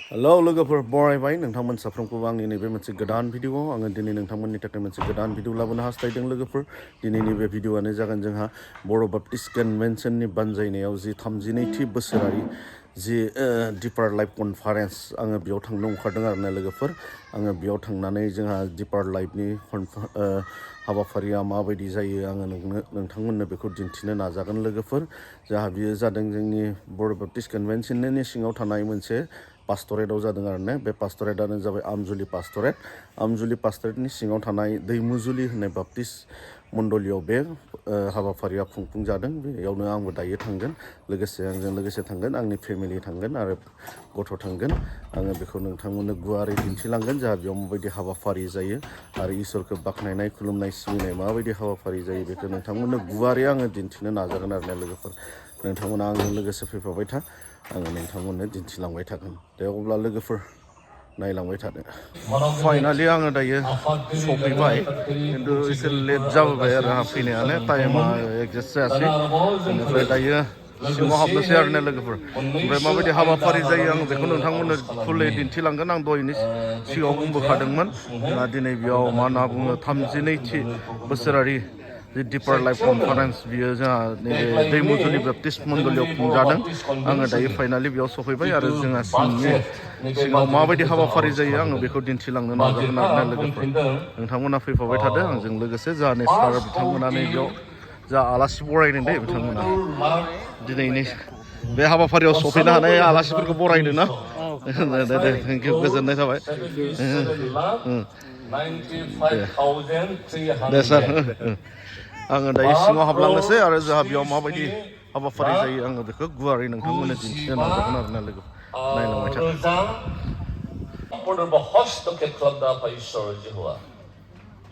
Hello लोगोफोर बरायबाय नोंथांमोन साफ्रोमखौबो आंनि नैबे मोनसे गोदान भिडिअ आङो दिनै नोंथांमोननि थाखाय मोनसे गोदान भिडिअ लाबोनो हास्थायदों लोगोफोर दिनैनि बे भिडिअआनो जागोन जोंहा बर' बाप्टिस्ट कनभेनसननि बानजायनायाव जि 32थि बोसोरारि जि डिपार लाइफ कनफारेन्स आङो बेयाव थांनो ओंखारदों आरोना लोगोफोर आङो बेयाव थांनानै जोंहा डिपार लाइफनि हाबाफारिया माबायदि जायो आङो नोंथांमोननो बेखौ दिन्थिनो नाजागोन लोगोफोर जाहा बियो जादों जोंनि बर' बाप्टिस्ट कनभेनसननि सिङाव थानाय मोनसे पास्टरेटआव जादों आरोना बे पास्टरेटआनो जाबाय आमजुलि पास्टरेटनि सिङाव थानाय दैमुजुलि होननाय बाप्टिस्ट मण्डलियाव बे हाबाफारिया खुंफुंजादों बेयावनो आंबो दायो थांगोन आंजों लोगोसे थांगोन आंनि फेमिलि थांगोन आरो गथ' थांगोन आङो बेखौ नोंथांमोननो गुवारै दिन्थिलांगोन जाहा बेयाव माबायदि हाबाफारि जायो आरो इसोरखौ बाख्नायनाय खुलुमनाय सिबिनाय माबायदि हाबाफारि जायो बेखौ नोंथांमोननो गुवारै आङो दिन्थिनो नाजागोन आरोना लोगोफोर नोंथांमोना आंजों लोगोसे फैफाबाय था आङो नोंथांमोननो दिन्थिलांबाय थागोन दे अब्ला लोगोफोर नायलांबाय थादो फाइनालि आङो दायो सफैबाय खिन्थु एसे लेट जाबोबाय आरो आंहा फैनायानो टाइमा एडजास्ट जायासै बेनिफ्राय दायो सिङाव हाबनोसै आरोना लोगोफोर ओमफ्राय माबायदि हाबाफारि जायो आं बेखौ नोंथांमोननो फुलै दिन्थिलांगोन आं दहायनो सिगाङाव बुंबोखादोंमोन जोंहा दिनै बेयाव मा होनना बुङो 32थि बोसोरारि जि डिपार लाइफ कनफारेन्स बियो जोंहा नैबे दैमुजुलि बाप्टिस्ट मण्डलियाव खुंजादों आङो दायो फाइनालि बेयाव सफैबाय आरो जोंहा सिङाव माबायदि हाबाफारि जायो आङो बेखौ दिन्थिलांनो नाजागोन आरोना लोगोफोर नोंथांमोना फैफाबाय थादो आंजों लोगोसे जोंहा सार बिथांमोना नैबेयाव जा आलासि बरायदों दे बिथांमोना दिनैनि बे हाबाफारियाव सफैनो हानाय आलासिफोरखौ बरायदों ना दे थेंकिउ गोजोननाय थाबाय दे सार आङो दायो सिङाव हाबलांनोसै आरो जोंहा बेयाव माबायदि हाबाफारि जायो आङो बेखौ गुवारै नोंथांमोननो दिन्थिनो नाजागोन आरोना लोगो नायलांबाय था 오늘도 허스도 개틀한다 아파 있어 지호와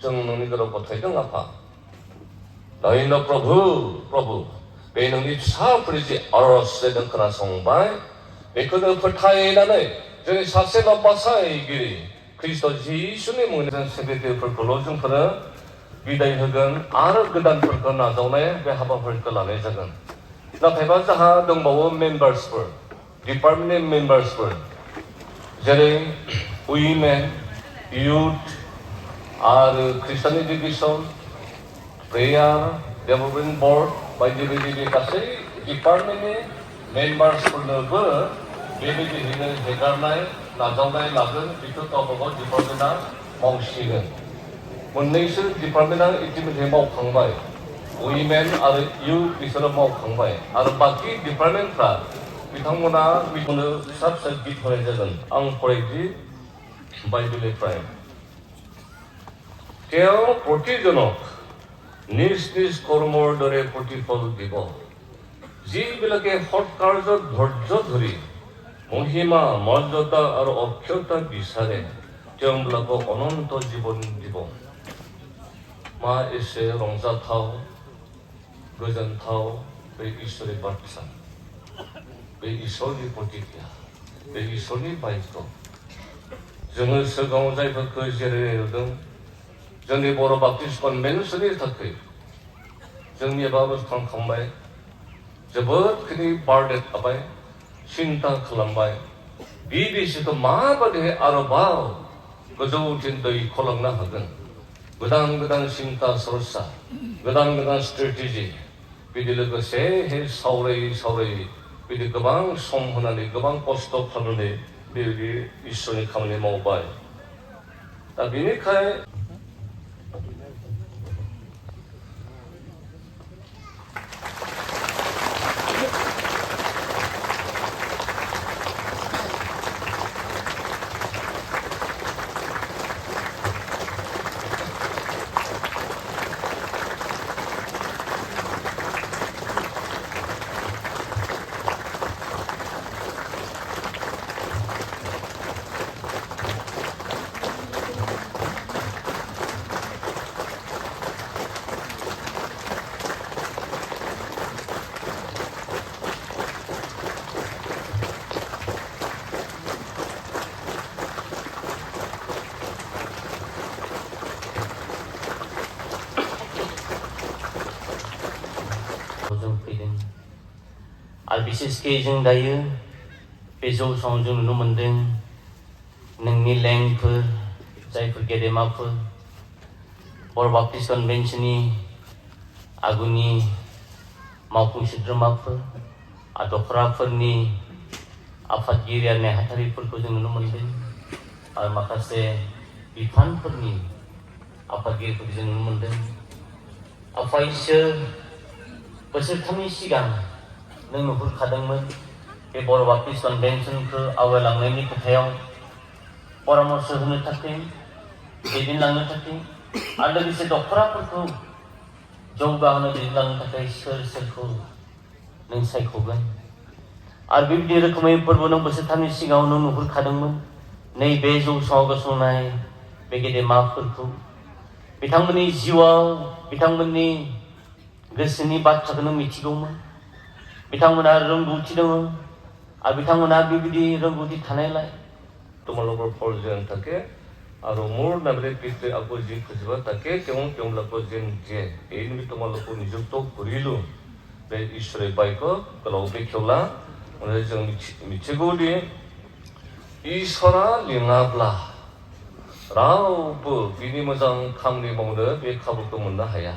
정능이 그렇고 퇴정아파 너희는 प्रभु बे नोंनि फिसाफोरनि आर'जजों खोनासंबाय बेखौनो फोथायनानै जोंनि सासे बासायगिरि खृष्ट जिसुनि मुंजों सेक्रेटारिफोरखौल' जोंफोरो बिदाय होगोन आरो गोदानफोरखौ नाजावनाय बे हाबाफारिखौ लानाय जागोन नाथायबा जोंहा दंबावो मेम्बार्सफोर डिपार्टमेन्टनि मेम्बार्सफोर जेरै उइमेन इउथ आरो खृष्टान एडुकेसन प्रेयार डेभेलपमेन्ट बर्ड बायदि बायदि गासै डिपार्टमेन्टनि मेम्बार्सफोरनोबो बेबायदिनो हेगारनाय नाजावनाय लागोन बेखौ गावबा गाव डिपार्टमेन्टआ मावसिगोन मोननैसो डिपार्टमेन्टआ इतिमধ্যে मावखांबाय उइमेन आरो इउथ बिसोरो मावखांबाय आरो बाखि डिपार्टमेन्टफ्रा बिथांमोना बिखौनो फिसा फिसा गित होनाय जागोन आं फरायदि बाइबेलनिफ्राय তেওঁ প্ৰতিজনক নিজ নিজ কৰ্মৰ দৰে প্ৰতিফল দিব যিবিলাকে সৎকাৰ্যত ধৈৰ্য ধৰি মহিমা মৰ্যাদা আৰু অক্ষয়তা বিচাৰে তেওঁবিলাকক অনন্ত জীৱন দিব मा एसे रंजाथाव गोजोनथाव बे इसोरनि बाथ्रा बे इसोरनि प्रतिज्ञा बे इसोरनि बायद' जोङो सिगाङाव जायफोरखौ जेरै नुदों जोंनि बर' बाप्टिस्ट कनभेनसननि थाखाय जोंनि बाबो थांखांबाय जोबोदखिनि बार्डेन थाबाय सिन्था खालामबाय बे बिसोरखौ माबायदि आरोबाव गोजौथिं दैखोलांनो हागोन गोदान सिन्ता सरसा गोदान स्ट्रेटेजि बिदि लोगोसे सावरायै बिदि गोबां सम होनानै गोबां खस्थ' खालामनानै बेबायदि इसोरनि खामानि मावबाय दा बेनिखाय आरो बिसेसके जों दायो बे जौसाङाव जों नुनो मोन्दों नोंनि लेंफोर जायफोर गेदेमाफोर बर' बाप्टिस्ट कनभेन्सननि आगुनि मावफुं सोद्रोमाफोर दखराफोरनि आफादगिरि आरो नेहाथारिफोरखौ जों नुनो मोन्दों आरो माखासे बिफानफोरनि आफादगिरिफोरखौ जों नुनो मोन्दों। आफा इसोर बोसोरथामनि सिगां नों नुहुरखादोंमोन बे बर' बाप्टिस्ट कनभेन्सनखौ आवगायलांनायनि खोथायाव परामर्श होनो थाखाय दैदेनलांनो थाखाय आरो लोगोसे दखराफोरखौ जौगाहोनो दैदेनलांनो थाखाय सोरखौ नों सायख'गोन आरो बेबायदि रोखोमै फोरबो नों बोसोरथामनि सिगाङाव नों नुहुरखादोंमोन नैबे जौसाङाव गसंनाय बे गेदेमाफोरखौ बिथांमोननि जिउआव बिथांमोननि गोसोनि बाथ्राखौ नों मिथिगौमोन। बिथांमोना रोंगौथि दङ आरो बिथांमोना बेबायदि रोंगौथि थानायलाय তোমালোকৰ ফলজন থাকে আৰু মোৰ নামেৰে পিতৃ আকৌ যি খুজিব তাকে তেওঁলোকক যেন দিয়ে এই নিমিত্ত তোমালোকক নিযুক্ত কৰিলোঁ बे ঈশ্বৰে बायख' गोलाव बेखेवला जों मिथिगौदि इसोरा लिङाब्ला रावबो बिनि मोजां खामानि मावनो बे खाबुखौ मोननो हाया।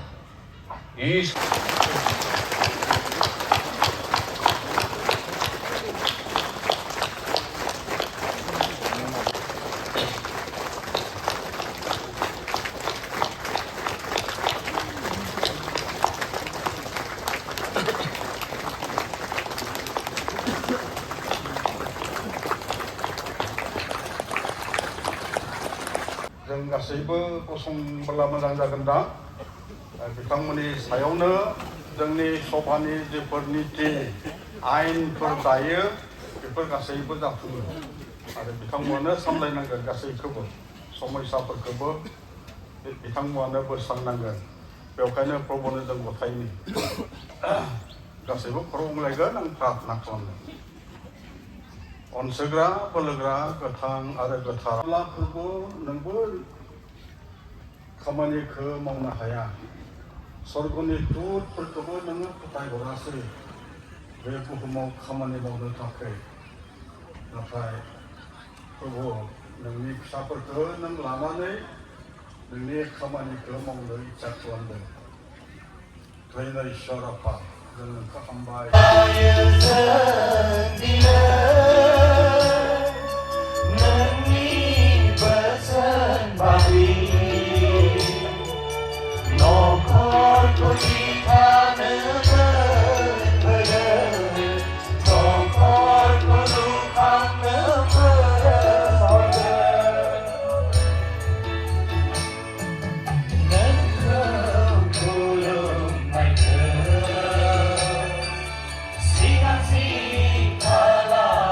जों गासैबो गसंब्ला मोजां जागोन दा बिथांमोननि सायावनो जोंनि सभानि जेफोर निति आयेनफोर दायो बेफोर गासैबो जाफुङो आरो बिथांमोनानो सामलायनांगोन गासैखौबो समस्याफोरखौबो बिथांमोनानो बोस्रांनांगोन। बेवहायनो प्रभुनो जों गथायनि गासैबो खर' गंलायगोन आं प्रार्थना खालामगोन। अनसोग्रा बोलोग्रा गोथां आरो गोथारब्लाफोरबो नोंबो खामानिखौ मावनो हाया स्वर्गनि दुतफोरखौबो नोङो फोथायहरासै बे बुहुमाव खामानि मावनो थाखाय नाथाय प्रभु नोंनि फिसाफोरखौ नों लानानै नोंनि खामानिखौ मावनो इच्ছা खालामदों। धन्य इसोर आफा जों नोंखौ हामबाय Sigan si kala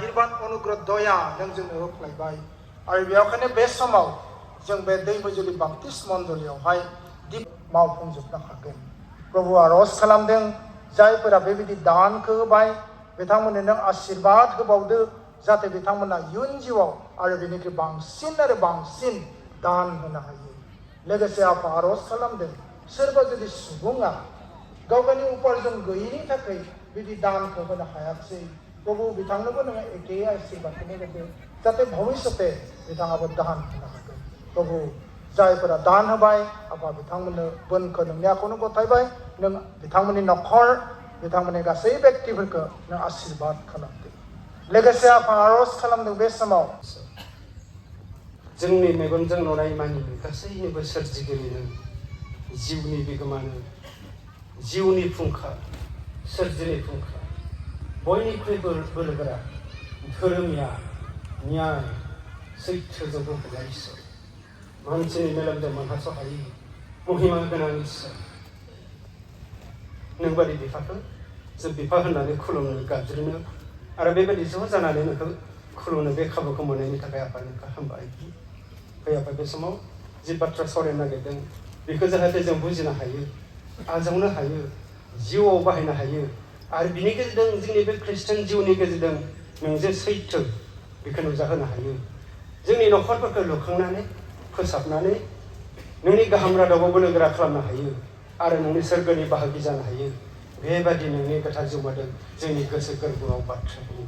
आशीर्वाद अनुग्रह दया नों जोंनो होफ्लायबाय आरो बेखायनो बे समाव जों बे दैमुजुलि बाप्तिस्ट मण्डलियावहाय दिप मावफुंजोबनो हागोन प्रभु आरज खालामदों जायफोरा बेबायदि दानखौ होबाय बिथांमोननो नों आशीर्वाद होबावदो जाहाथे बिथांमोना इयुन जिउआव आरो बेनिख्रुइ बांसिन आरो बांसिन दान होनो हायो लोगोसे आफा आरज खालामदों सोरबा जुदि सुबुङा गाव गावनि उपार्जन गैयैनि थाखाय बिदि दानखौ होनो हायाखिसै प्रभु बिथांनोबो नोङो एखे आशीर्वादखौनो होदो जाहाथे भबिष्यते बिथाङाबो दान होनो हागोन प्रभु जायफोरा दान होबाय आफा बिथांमोननो बोनखौ नोंनि आखायावनो गथायबाय नों बिथांमोननि न'खर बिथांमोननि गासै व्यक्तिफोरखौ नों आशीर्वाद खालामदो लोगोसे आफा आरज खालामदों बे समाव जोंनि मेगनजों नुनाय मानि गासैनिबो सोरजिगिरिनो जिउनि बिगोमानो जिउनि फुंखा सोरजिनि फुंखा बयनिख्रुइबो बोलोगोरा धोरोमिया न्याय सैथोजों बुंफबनाय इसोर मानसिनि मेलेमजों मोनहास'हायि महिमा गोनां इसोर नोंबादि बिफाखौ जों बिफा होननानै खुलुमनो गाबज्रिनो आरो बेबायदि ज' जानानै नोंखौ खुलुमनो बे खाबुखौ मोननायनि थाखाय आफा नोंखौ हामबाय फै आफा बे समाव जि बाथ्रा सावरायनो नागिरदों बेखौ जाहाथे जों बुजिनो हायो आजावनो हायो जिउआव बाहायनो हायो आरो बिनि गेजेरजों जोंनि बे ख्रिस्टियान जिउनि गेजेरजों नों जे सैथो बेखौ नुजाहोनो हायो जोंनि न'खरफोरखौ लुखांनानै फोसाबनानै नोंनि गाहाम रादाबाव बोलोगोरा खालामनो हायो आरो नोंनि सोरगोनि बाहागि जानो हायो बेबादि नोंनि गोथार जिउमादों जोंनि गोसो गोरबोआव बाथ्रा बुङो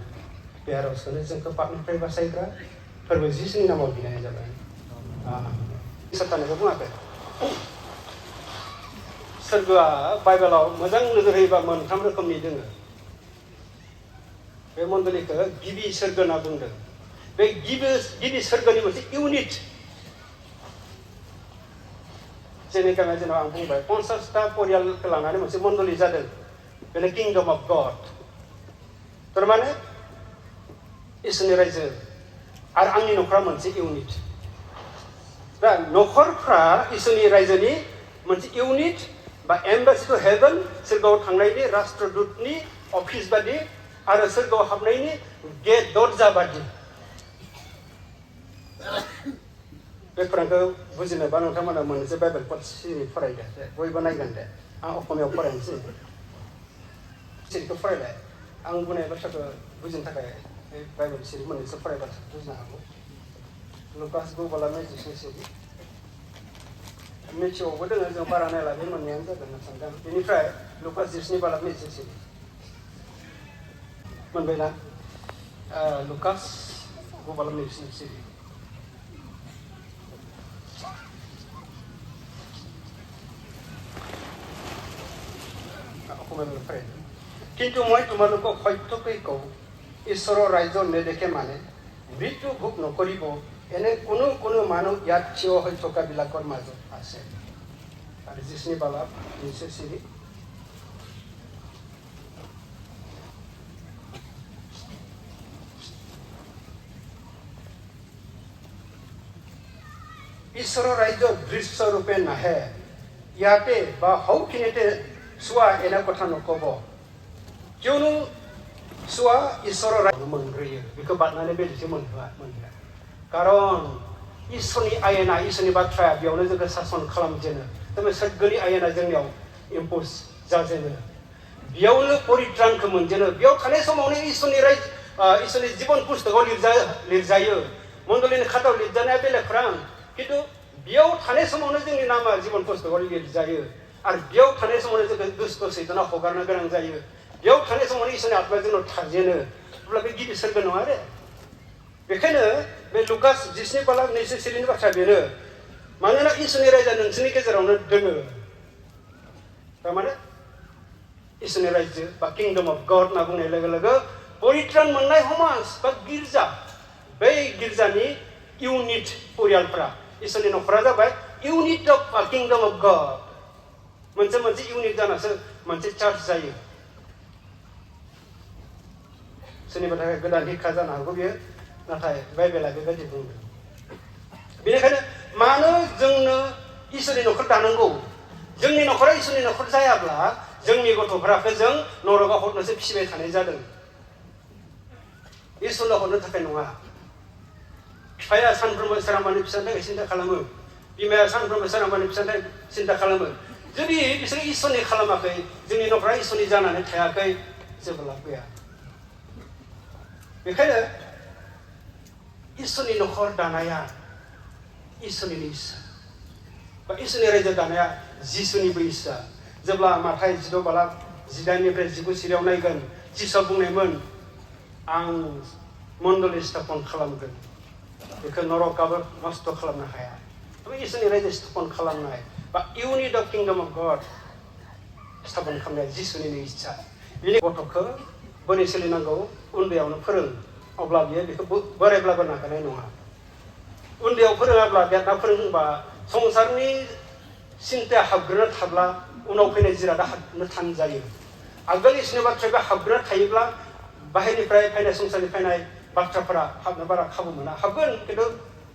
बे आरजखौनो जोंखौ पापनिफ्राय बासायग्रा फोरबो जिसुनि नामाव बिनाय जाबाय सातानिखौ बुङाखै सोरगोआ बाइबेलाव मोजां नोजोर होयोबा मोनथाम रोखोमनि दोङो बे मण्डलिखौ गिबि सोरगो होनना बुंदों बे गिबि सोरगोनि मोनसे इउनिट जोंनि गामिया जेनेबा आं बुंबाय 50टा परियालखौ लानानै मोनसे मण्डलि जादों बेनो किंडम अफ गड थारमाने इसोरनि रायजो आरो आंनि न'खरा मोनसे इउनिट दा न'खरफ्रा इसोरनि रायजोनि मोनसे इउनिट बा एम्बासि टु हेभेन सोरगोआव थांनायनि राष्ट्रदूतनि अफिस बादि आरो सोरगोआव हाबनायनि गेट दरजा बादि बे खौरांखौ बुजिनोबा नोंथांमोना मोनसे बाइबेल सिरि फरायदो बयबो नायगोन दे आं असमियाव फरायनोसै सिरिखौ फरायलाय आं बुंनाय बाथ्राखौ बुजिनो थाखाय बाइबेल सिरि मोननैसो फरायबा बुजिनो हागौ लुकास गुबाला मेजिकनि सिरि मेथिआवबो दोङो जों बारा नायला बे मोननैयानो जागोन होनना सानदों बेनिफ्राय लुकास 10 बाला मेजिक सिरि मोनबायना लुकास गुबाला मेजिक सिरि কিন্তু মই তোমালোকক সত্যকৈ কওঁ ঈশ্বৰৰ ৰাজ্য নেদেখে মানে মৃত্যু ভোগ নকৰিব এনে কোনো কোনো মানুহ ইয়াত থিয় হৈ থকাবিলাকৰ মাজত আছে আৰু যিচনি বালা নিচে চিৰি ঈশ্বৰৰ ৰাজ্য দৃশ্যৰূপে নাহে ইয়াতে বা সৌখিনিতে চোৱা এনে কথা নক'ব কিয়নো চোৱা ঈশ্বৰৰ ৰাজ্য मोनग्रोयो बेखौ बारनानै बेदिसो मोनहोआ कारन इसोरनि आयेना इसोरनि बाथ्राया बेयावनो जोंखौ सासन खालामजेनो तबे सोरगोनि आयेना जोंनियाव इम्प'ज जाजेनो बेयावनो परित्रानखौ मोनजेनो बेयाव थानाय समावनो इसोरनि जीवन पुस्तकाव लिरजायो मण्डलिनि खातायाव लिरजानाया बेलेग खौरां खिन्थु बेयाव थानाय समावनो जोंनि नामा जीवन पुस्तकाव लिरजायो आरो बेयाव थानाय समावनो जोंखौ दुष्ट सैताना हगारनो गोनां जायो बेयाव थानाय समावनो इसोरनि आत्माया जोंनाव थाजेनो अब्ला बे गिबि सोरगो नङा आरो बेखायनो बे लुकास 10 बाला 2 सिरिनि बाथ्रा बेनो मानोना इसोरनि रायजोआ नोंसोरनि गेजेरावनो दोङो थारमाने इसोरनि रायजो बा किंडम अफ गड होनना बुंनाय लोगो लोगो परित्रान मोननाय समाज बा गिर्जा बै गिर्जानि इउनिट परियालफ्रा इसोरनि न'खरा जाबाय unit of kingdom of God मोनसे इउनिट जानासो मोनसे चार्च जायो सोरनिबा थाखाय गोदान हिक्खा जानो हागौ बियो नाथाय बाइबेला बेबायदि बुंदों बेनिखायनो मानो जोंनो इसोरनि न'खर दानांगौ जोंनि न'खरा इसोरनि न'खर जायाब्ला जोंनि गथ'फोरखौ जों नरकाव हरनोसो फिसिबाय थानाय जादों इसोरनो हरनो थाखाय नङा बिफाया सानफ्रोमबो सोरांबानो फिसानि थाखाय सिन्था खालामो बिमाया सानफ्रोमबो सोरांबानो फिसानि थाखाय सिन्था खालामो जुदि बिसोरो इसोरनि खालामाखै जोंनि न'खरा इसोरनि जानानै थायाखै जेबो लाब गैया बेखायनो इसोरनि न'खर दानाया इसोरनिनो इस्सा बा इसोरनि रायजो दानाया जिसुनिबो इस्सा जेब्ला माथाइ 16:18 19 सिरियाव नायगोन जिसुआ बुंनायमोन आं मण्डलि स्थापन खालामगोन बेखौ नरकाबो नस्थ' खालामनो हाया बे इसोरनि रायजो स्थापन खालामनाय बा unit of kingdom of God स्थापन खालामनाया जिसुनिनो इस्सा बिनि गथ'खौ बोरै सोलिनांगौ उन्दैयावनो फोरों अब्ला बियो बेखौ बोरायब्लाबो नागारनाय नङा उन्दैयाव फोरोङाब्ला देरना फोरोंबा संसारनि सिन्ताया हाबग्रोना थाब्ला उनाव फैनाय जिरादा हाबनो थान जायो आगोल इसोरनि बाथ्राया हाबग्रोना थायोब्ला बाहेरनिफ्राय फैनाय संसारनि फैनाय बाथ्राफोरा हाबनो बारा खाबु मोना हाबगोन खिन्थु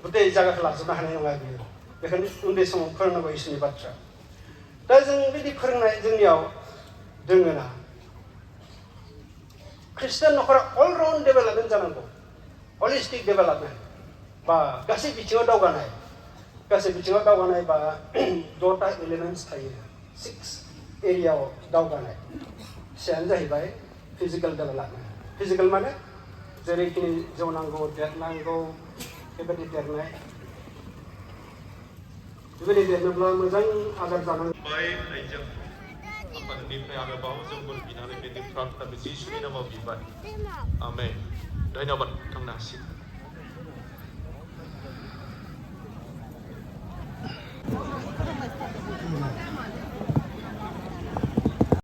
गथै जायगाखौ लाजोबनो हानाय नङा बियो बेखायनो उन्दै समाव फोरोंनांगौ इसोरनि बाथ्रा दा जों बिदि फोरोंनाय जोंनियाव दोङो ना ख्रिस्टियान न'खरा अलराउन्ड डेभेलपमेन्ट जानांगौ हलिस्टिक डेभेलपमेन्ट बा गासै बिथिङाव दावगानाय बा 6टा एलिमेन्ट्स थायो 6 एरियायाव दावगानाय फिसायानो जाहैबाय फिजिकेल डेभेलपमेन्ट फिजिकेल माने जेरैखिनि जौनांगौ देरनांगौ बेबायदि देरनाय बेबायदि देरनोब्ला मोजां आदार जानांगौ आइजों आफादनिफ्राय आरोबाव जों बोर बिनानै बेनि प्रार्थना जिसुनि नामाव बिबाय आमेन धन्यबाद थांनो हासिगोन